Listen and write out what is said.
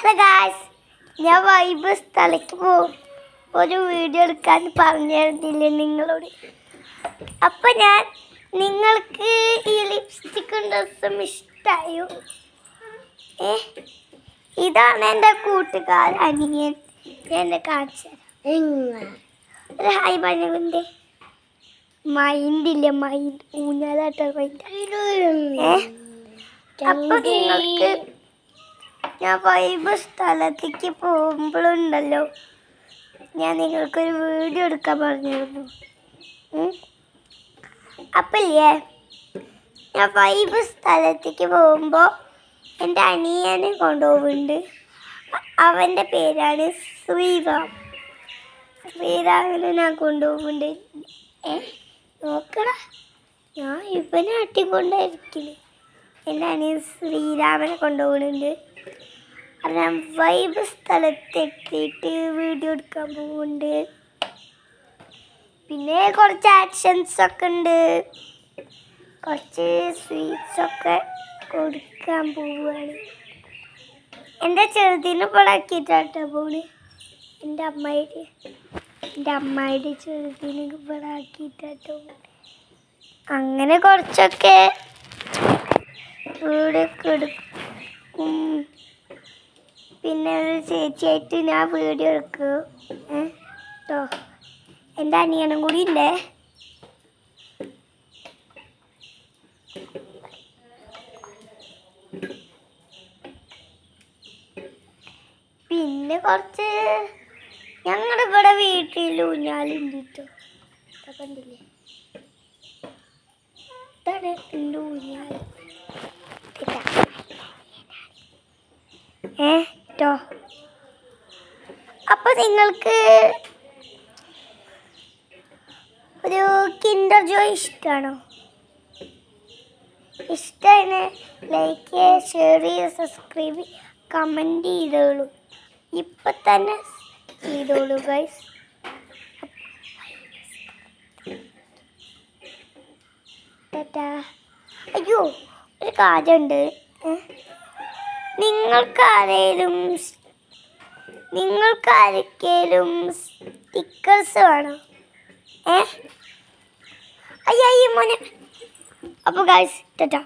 Hello guys, ഞാൻ vibe സ്ഥലത്ത് പോകും ഒരു വീഡിയോ എടുക്കാൻ പറഞ്ഞിരുന്നില്ലേ നിങ്ങളോട്. അപ്പം നിങ്ങൾക്ക് ഈ ലിപ്സ്റ്റിക്കും ഡ്രസ്സും ഇഷ്ടമായോ? ഇതാണ് എൻ്റെ കൂട്ടുകാരൻ അനിയൻ. എന്നെ കാണിച്ചു ഒരു ഹായ് പറഞ്ഞതിൻ്റെ മൈൻഡില്ല, മൈൻഡ് ഊഞ്ഞാലാട്ട മൈൻഡ്. അപ്പം നിങ്ങൾക്ക് ഞാൻ വൈബ് സ്ഥലത്തേക്ക് പോകുമ്പോഴുണ്ടല്ലോ, ഞാൻ നിങ്ങൾക്കൊരു വീഡിയോ എടുക്കാൻ പറഞ്ഞിരുന്നു. അപ്പം ഇല്ലേ, ഞാൻ വൈബ് സ്ഥലത്തേക്ക് പോകുമ്പോൾ എൻ്റെ അനിയനെ കൊണ്ടുപോകുന്നുണ്ട്. അവൻ്റെ പേരാണ് ശ്രീറാം. ശ്രീറാമിനെ ഞാൻ കൊണ്ടുപോകുന്നുണ്ട്. നോക്കടാ, ഞാൻ ഇവനെ അട്ടിക്കൊണ്ടായിരിക്കില്ല. എൻ്റെ അനിയൻ ശ്രീരാമനെ കൊണ്ടുപോകുന്നുണ്ട്. ഞാൻ വൈബ് സ്ഥലത്തെത്തിയിട്ട് വീഡിയോ എടുക്കാൻ പോകുന്നുണ്ട്. പിന്നെ കുറച്ച് ആക്ഷൻസൊക്കെ ഉണ്ട്, കുറച്ച് സ്വീറ്റ്സൊക്കെ കൊടുക്കാൻ പോവുകയാണ്. എൻ്റെ ചെറുതിന് പടാക്കിയിട്ടാട്ടോ പോണ്. എൻ്റെ അമ്മായിയുടെ ചെറുതിന് പടാക്കിയിട്ടാട്ടോ പോണ്. അങ്ങനെ കുറച്ചൊക്കെ വീടൊക്കെ എടുക്കും. പിന്നെ ഒരു ചേച്ചിയായിട്ട് ഞാൻ വീഡിയോ എടുക്കും കേട്ടോ. എൻ്റെ അനിയനും കൂടി ഉണ്ടേ. പിന്നെ കുറച്ച് ഞങ്ങളുടെ ഇവിടെ വീട്ടിൽ ഊഞ്ഞാലുണ്ട് കേട്ടോ. കണ്ടില്ലേ, ഇതാണ് എൻ്റെ ഊഞ്ഞാൽ കേട്ടോ. അപ്പോൾ നിങ്ങൾക്ക് ഒരു കിൻഡർ ജോയ് ഇഷ്ടമാണോ? ഇഷ്ടമാണ് ലൈക്ക് ചെയ്യുക, ഷെയർ ചെയ്യുക, സബ്സ്ക്രൈബ് ചെയ്യുക, കമൻറ്റ് ചെയ്തോളൂ. ഇപ്പം തന്നെ ചെയ്തോളൂ ഗൈസ്. അയ്യോ, ഒരു കാര്യമുണ്ട്. നിങ്ങൾക്കാർക്കെങ്കിലും സ്റ്റിക്കേഴ്സ് വേണോ? അയ്യോ മോനെ. അപ്പോൾ ഗൈസ് ടാറ്റാ.